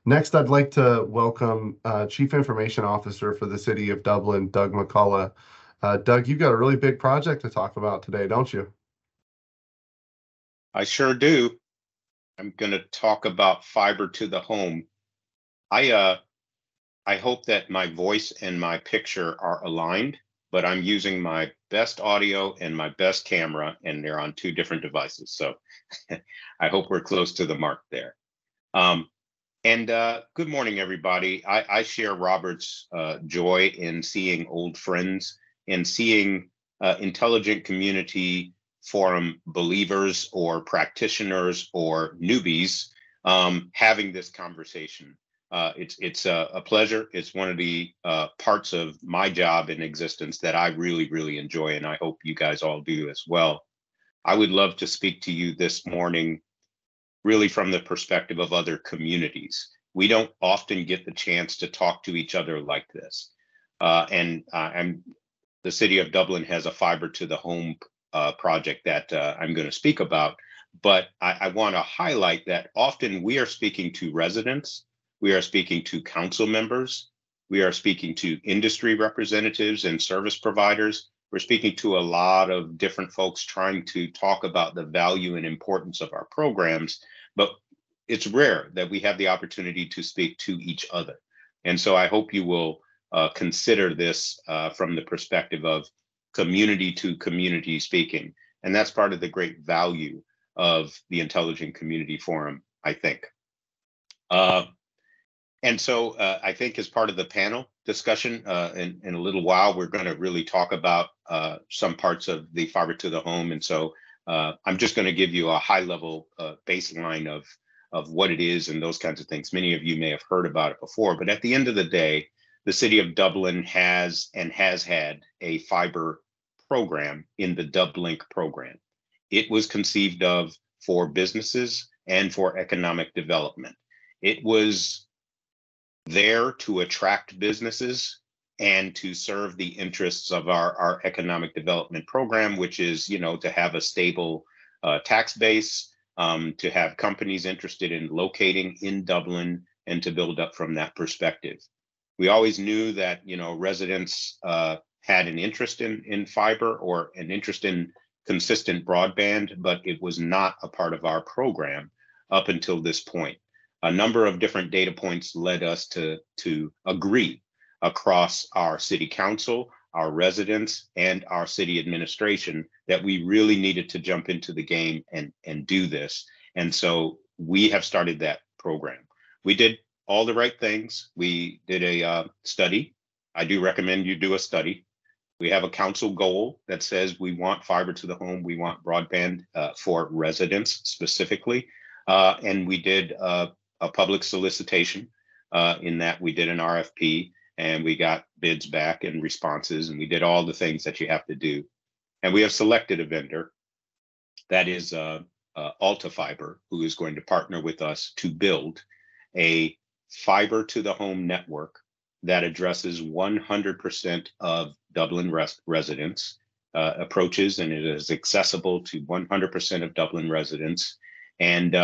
Next, I'd like to welcome Chief Information Officer for the City of Dublin, Doug McCullough. Doug, you've got a really big project to talk about today, don't you? I sure do. I'm going to talk about fiber to the home. I hope that my voice and my picture are aligned, but I'm using my best audio and my best camera, and they're on two different devices. So I hope we're close to the mark there. Good morning, everybody. I share Robert's joy in seeing old friends and seeing intelligent community forum believers or practitioners or newbies having this conversation. It's a pleasure. It's one of the parts of my job in existence that I really, really enjoy, and I hope you guys all do as well. I would love to speak to you this morning really from the perspective of other communities. We don't often get the chance to talk to each other like this. The City of Dublin has a fiber to the home project that I'm going to speak about, but I want to highlight that often we are speaking to residents, we are speaking to council members, we are speaking to industry representatives and service providers. We're speaking to a lot of different folks trying to talk about the value and importance of our programs, but it's rare that we have the opportunity to speak to each other. And so I hope you will consider this from the perspective of community to community speaking. And that's part of the great value of the Intelligent Community Forum, I think. I think as part of the panel discussion in a little while, we're going to really talk about some parts of the fiber to the home. And so I'm just going to give you a high level baseline of what it is and those kinds of things. Many of you may have heard about it before, but at the end of the day, the City of Dublin has had a fiber program in the Dublink program. It was conceived of for businesses and for economic development. It was there to attract businesses and to serve the interests of our economic development program, which is, to have a stable tax base, to have companies interested in locating in Dublin and to build up from that perspective. We always knew that, residents had an interest in fiber or an interest in consistent broadband, but it was not a part of our program up until this point. A number of different data points led us to agree across our city council, our residents, and our city administration that we really needed to jump into the game and do this. And so we have started that program. We did all the right things. We did a study. I do recommend you do a study. We have a council goal that says we want fiber to the home. We want broadband for residents specifically. And we did a public solicitation in that we did an RFP and we got bids back and responses, and we did all the things that you have to do. And we have selected a vendor that is Alta Fiber, who is going to partner with us to build a fiber to the home network that addresses 100% of Dublin residents, approaches, and it is accessible to 100% of Dublin residents. And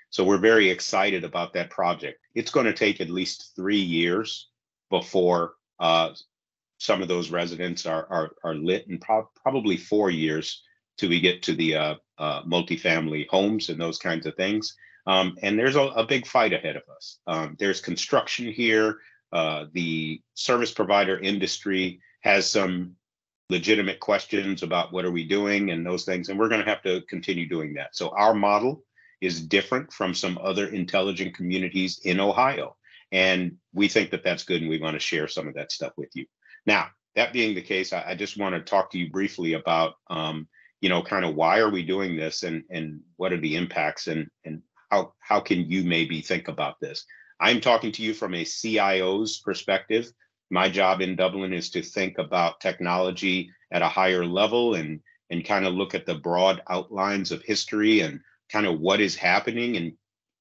so we're very excited about that project. It's going to take at least 3 years before some of those residents are lit, and probably 4 years till we get to the multifamily homes and those kinds of things. And there's a big fight ahead of us. There's construction here. The service provider industry has some legitimate questions about what are we doing and those things, and we're going to have to continue doing that. So our model is different from some other intelligent communities in Ohio, and we think that that's good, and we want to share some of that stuff with you. Now, that being the case, I just want to talk to you briefly about, kind of why are we doing this, and what are the impacts, and how can you maybe think about this? I'm talking to you from a CIO's perspective. My job in Dublin is to think about technology at a higher level and kind of look at the broad outlines of history and kind of what is happening and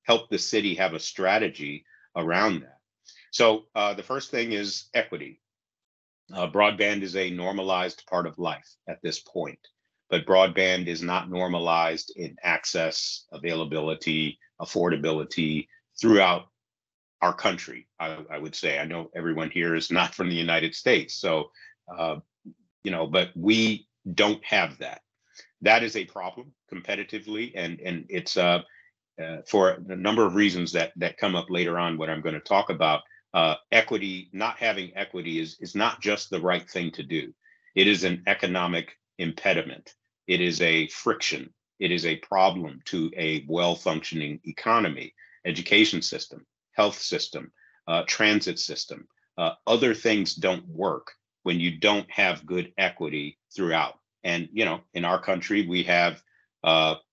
help the city have a strategy around that. So the first thing is equity. Broadband is a normalized part of life at this point, but broadband is not normalized in access, availability, affordability throughout our country, I would say. I know everyone here is not from the United States, so but we don't have that. That is a problem competitively, and it's for a number of reasons that come up later on. What I'm going to talk about, equity, not having equity is not just the right thing to do. It is an economic impediment. It is a friction. It is a problem to a well-functioning economy, education system, health system, transit system. Other things don't work when you don't have good equity throughout. And, in our country, we have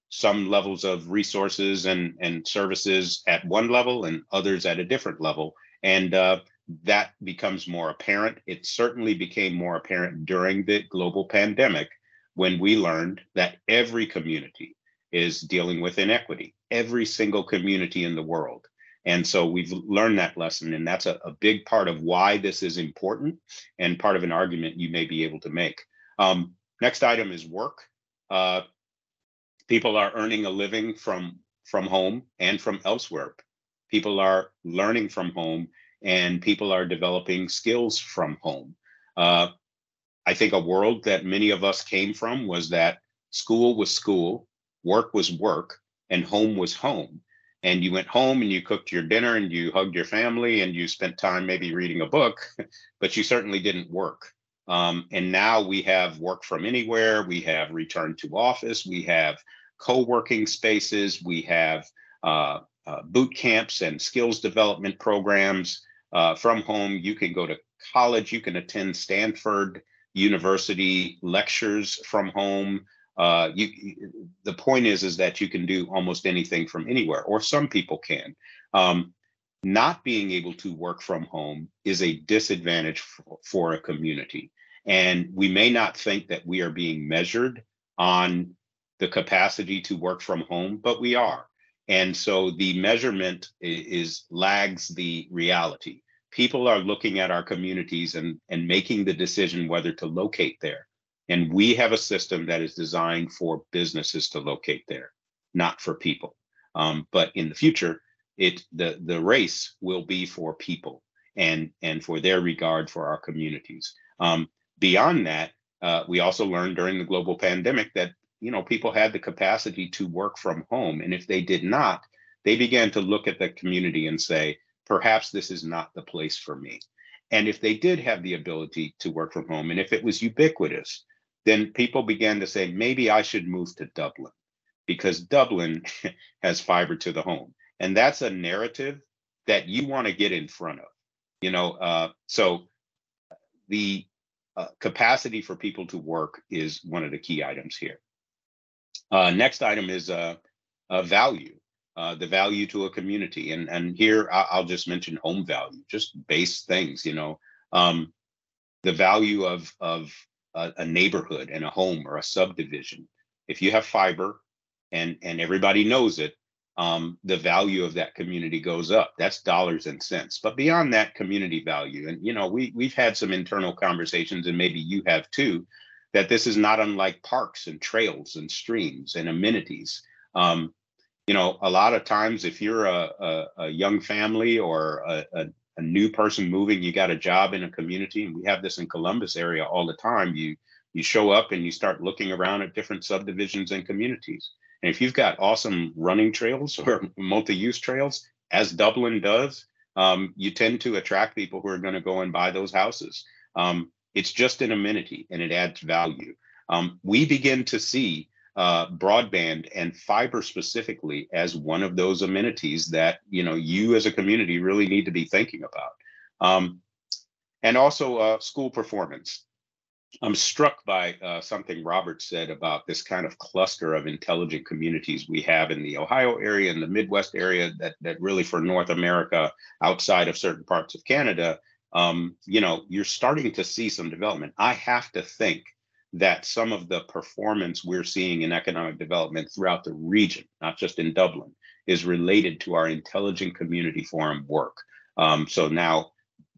some levels of resources and services at one level and others at a different level. And that becomes more apparent. It certainly became more apparent during the global pandemic when we learned that every community is dealing with inequity, every single community in the world. And so we've learned that lesson, and that's a big part of why this is important and part of an argument you may be able to make. Next item is work. People are earning a living from home and from elsewhere. People are learning from home, and people are developing skills from home. I think a world that many of us came from was that school was school, work was work, and home was home. And you went home and you cooked your dinner and you hugged your family and you spent time maybe reading a book, but you certainly didn't work. And now we have work from anywhere. We have return to office. We have co-working spaces. We have boot camps and skills development programs from home. You can go to college. You can attend Stanford University lectures from home. The point is that you can do almost anything from anywhere, or some people can. Not being able to work from home is a disadvantage for a community. And we may not think that we are being measured on the capacity to work from home, but we are. And so the measurement lags the reality. People are looking at our communities and making the decision whether to locate there. And we have a system that is designed for businesses to locate there, not for people. But in the future, the race will be for people and for their regard for our communities. Beyond that, we also learned during the global pandemic that people had the capacity to work from home, and if they did not, they began to look at the community and say, perhaps this is not the place for me. And if they did have the ability to work from home, and if it was ubiquitous, then people began to say, maybe I should move to Dublin because Dublin has fiber to the home. And that's a narrative that you want to get in front of, so the capacity for people to work is one of the key items here. Next item is value, the value to a community. And here I'll just mention home value, just base things, the value of a neighborhood and a home or a subdivision. If you have fiber and everybody knows it, the value of that community goes up. That's dollars and cents. But beyond that community value, and we've had some internal conversations, and maybe you have too, that this is not unlike parks and trails and streams and amenities. A lot of times if you're a young family or a new person moving, you got a job in a community, and we have this in Columbus area all the time. You show up and you start looking around at different subdivisions and communities. And if you've got awesome running trails or multi-use trails, as Dublin does, you tend to attract people who are going to go and buy those houses. It's just an amenity and it adds value. We begin to see broadband and fiber specifically as one of those amenities that you as a community really need to be thinking about. And also school performance. I'm struck by something Robert said about this kind of cluster of intelligent communities we have in the Ohio area and the Midwest area that really for North America, outside of certain parts of Canada, you're starting to see some development. I have to think that some of the performance we're seeing in economic development throughout the region, not just in Dublin, is related to our Intelligent Community Forum work. So now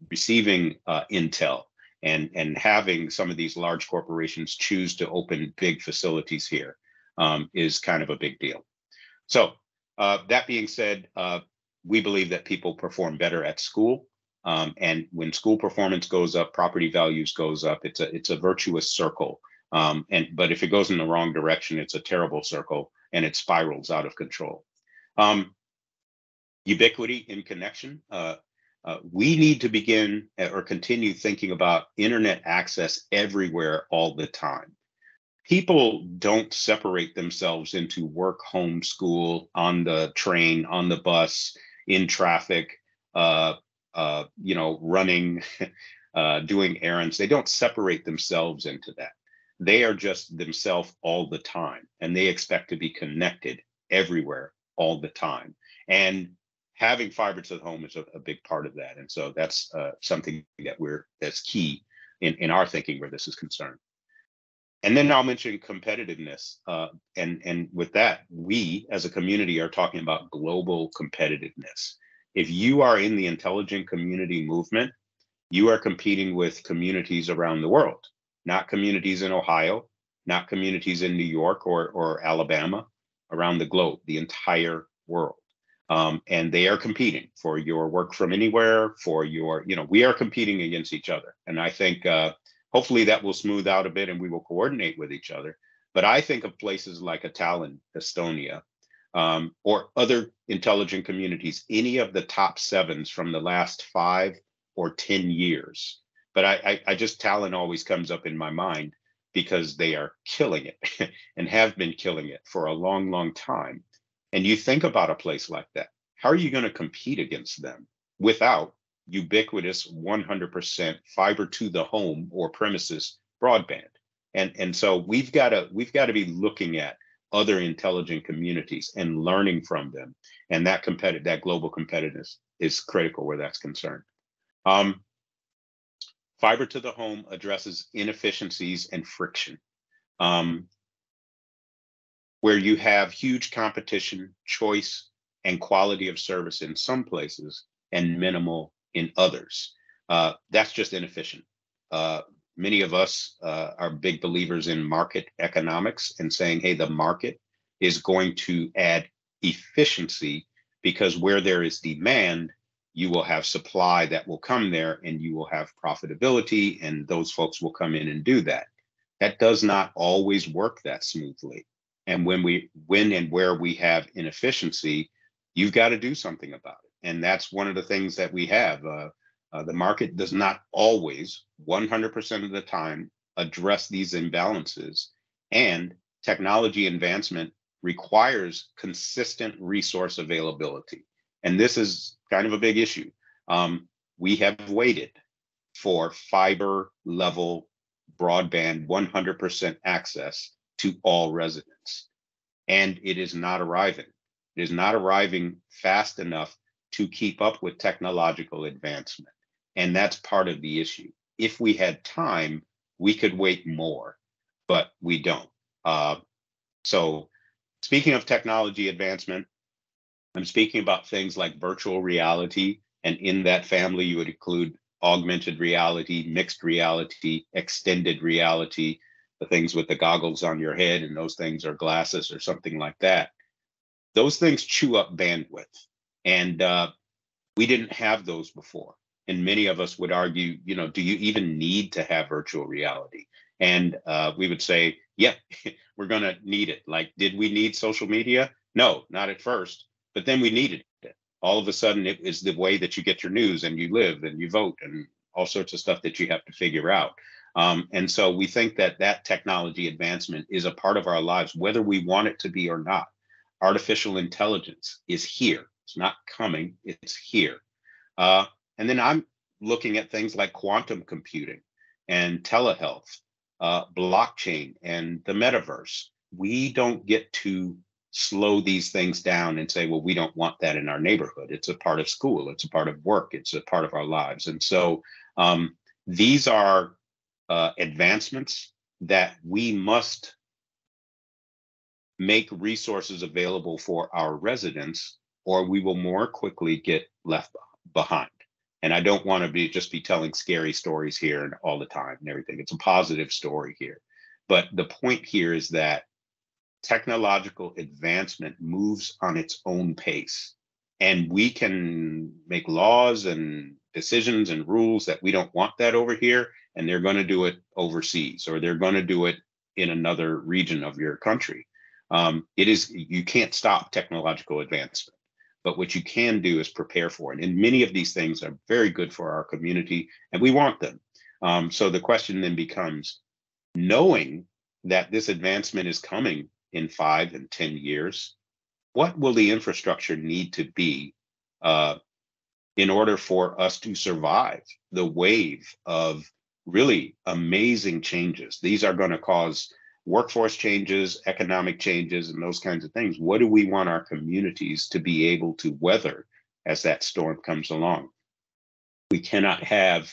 receiving intel and having some of these large corporations choose to open big facilities here is kind of a big deal. So that being said, we believe that people perform better at school. And when school performance goes up, property values goes up. It's a virtuous circle. But if it goes in the wrong direction, it's a terrible circle and it spirals out of control. Ubiquity in connection. We need to begin or continue thinking about internet access everywhere all the time. People don't separate themselves into work, home, school, on the train, on the bus, in traffic, running, doing errands. They don't separate themselves into that. They are just themselves all the time, and they expect to be connected everywhere all the time. And having fiber to the home is a big part of that. And so that's something that's key in our thinking where this is concerned. And then I'll mention competitiveness. And with that, we as a community are talking about global competitiveness. If you are in the intelligent community movement, you are competing with communities around the world, not communities in Ohio, not communities in New York or Alabama, around the globe, the entire world. And they are competing for your work from anywhere, for your, we are competing against each other. And I think hopefully that will smooth out a bit and we will coordinate with each other. But I think of places like Tallinn, Estonia, or other intelligent communities, any of the top sevens from the last 5 or 10 years. But I just, Tallinn always comes up in my mind because they are killing it and have been killing it for a long, long time. And you think about a place like that, how are you going to compete against them without ubiquitous 100% fiber to the home or premises broadband? And so we've got to be looking at other intelligent communities and learning from them. And that global competitiveness is critical where that's concerned. Fiber to the home addresses inefficiencies and friction. Where you have huge competition, choice, and quality of service in some places and minimal in others. That's just inefficient. Many of us are big believers in market economics and saying, hey, the market is going to add efficiency because where there is demand, you will have supply that will come there and you will have profitability and those folks will come in and do that. That does not always work that smoothly. And when and where we have inefficiency, you've got to do something about it. And that's one of the things that we have. The market does not always, 100% of the time, address these imbalances. And technology advancement requires consistent resource availability. And this is kind of a big issue. We have waited for fiber level broadband 100% access to all residents. And it is not arriving. It is not arriving fast enough to keep up with technological advancement. And that's part of the issue. If we had time, we could wait more, but we don't. So speaking of technology advancement, I'm speaking about things like virtual reality. And in that family, you would include augmented reality, mixed reality, extended reality, the things with the goggles on your head, and those things are glasses or something like that. Those things chew up bandwidth. And we didn't have those before. And many of us would argue, do you even need to have virtual reality? And we would say, yeah, we're going to need it. Like, did we need social media? No, not at first. But then we needed it. All of a sudden, it is the way that you get your news and you live and you vote and all sorts of stuff that you have to figure out. And so we think that technology advancement is a part of our lives, whether we want it to be or not. Artificial intelligence is here. It's not coming, it's here. And then I'm looking at things like quantum computing and telehealth, blockchain, and the metaverse. We don't get to slow these things down and say, well, we don't want that in our neighborhood. It's a part of school. It's a part of work. It's a part of our lives. And so these are advancements that we must make resources available for our residents, or we will more quickly get left behind. And I don't want to just be telling scary stories here and all the time and everything. It's a positive story here. But the point here is that technological advancement moves on its own pace. And we can make laws and decisions and rules that we don't want that over here, and they're going to do it overseas, or they're going to do it in another region of your country. You can't stop technological advancement, but what you can do is prepare for it. And many of these things are very good for our community, and we want them. So the question then becomes, knowing that this advancement is coming in 5 and 10 years, what will the infrastructure need to be in order for us to survive the wave of really amazing changes? These are going to cause workforce changes, economic changes, and those kinds of things. What do we want our communities to be able to weather as that storm comes along? We cannot have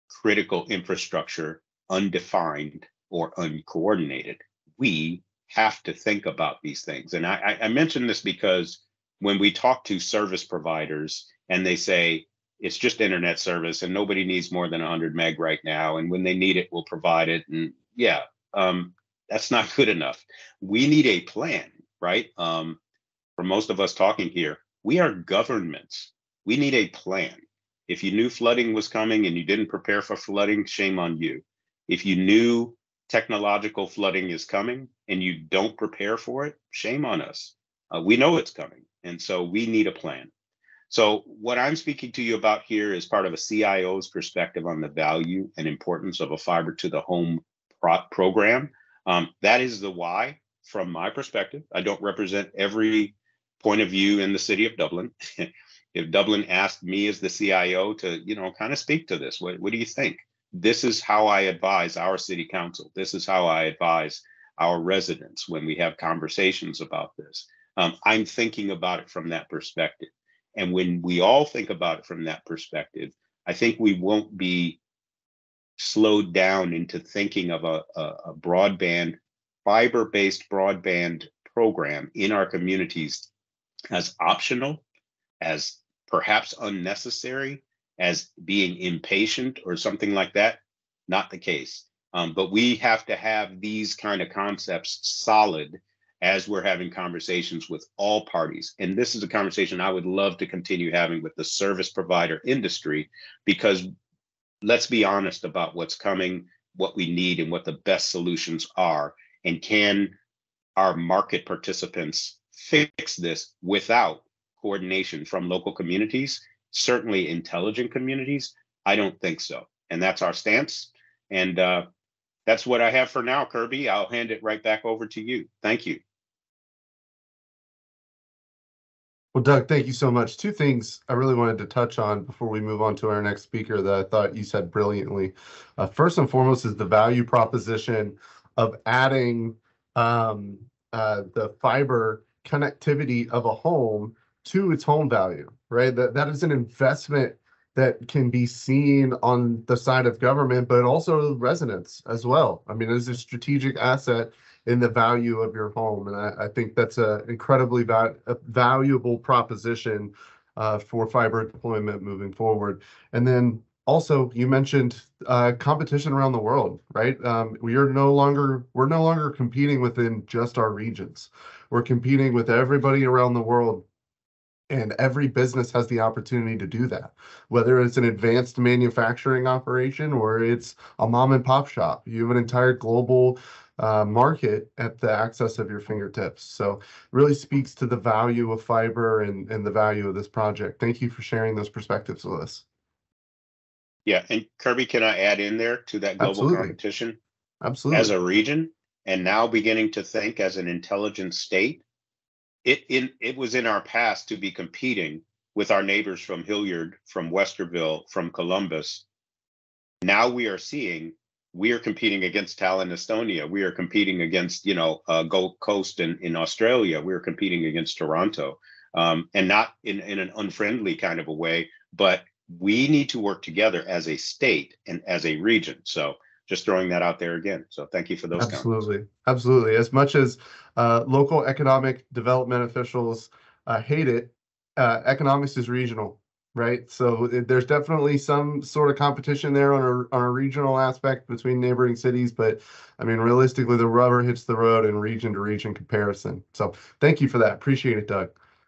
critical infrastructure undefined or uncoordinated. We have to think about these things. And I mention this because when we talk to service providers and they say, it's just internet service and nobody needs more than 100 meg right now, and when they need it, we'll provide it. And yeah, that's not good enough. We need a plan, right? For most of us talking here, we are governments. We need a plan. If you knew flooding was coming and you didn't prepare for flooding, shame on you. If you knew technological flooding is coming and you don't prepare for it, shame on us. We know it's coming, and so we need a plan. So what I'm speaking to you about here is part of a CIO's perspective on the value and importance of a fiber to the home program. That is the why from my perspective. I don't represent every point of view in the city of Dublin. If Dublin asked me as the CIO to, kind of speak to this, what do you think? This is how I advise our city council. This is how I advise our residents when we have conversations about this. I'm thinking about it from that perspective. And when we all think about it from that perspective, I think we won't be slowed down into thinking of a broadband, fiber-based broadband program in our communities as optional, as perhaps unnecessary, as being impatient or something like that. Not the case. But we have to have these kind of concepts solid as we're having conversations with all parties. And this is a conversation I would love to continue having with the service provider industry, because let's be honest about what's coming, what we need, and what the best solutions are. And can our market participants fix this without coordination from local communities, certainly intelligent communities? I don't think so. And that's our stance. And that's what I have for now, Kirby. I'll hand it right back over to you. Thank you. Well, Doug, thank you so much. Two things I really wanted to touch on before we move on to our next speaker that I thought you said brilliantly. First and foremost is the value proposition of adding the fiber connectivity of a home to its home value, right? That is an investment that can be seen on the side of government, but also residents as well. I mean, it's a strategic asset in the value of your home. And I think that's an incredibly valuable proposition for fiber deployment moving forward. And then also, you mentioned competition around the world, right? We're no longer competing within just our regions. We're competing with everybody around the world. And every business has the opportunity to do that, whether it's an advanced manufacturing operation or it's a mom and pop shop. You have an entire global market at the access of your fingertips. So it really speaks to the value of fiber and the value of this project. Thank you for sharing those perspectives with us. Yeah, and Kirby, can I add in there to that global Absolutely. competition? Absolutely. As a region, and now beginning to think as an intelligent state, it was in our past to be competing with our neighbors from Hilliard, from Westerville, from Columbus. Now we are seeing we are competing against Tallinn, Estonia. We are competing against, Gold Coast in Australia. We are competing against Toronto, and not in an unfriendly kind of a way, but we need to work together as a state and as a region. So just throwing that out there again. So thank you for those comments. Absolutely. As much as local economic development officials hate it, economics is regional, right? So there's definitely some sort of competition there on a regional aspect between neighboring cities, but I mean, realistically, the rubber hits the road in region to region comparison. So thank you for that. Appreciate it, Doug.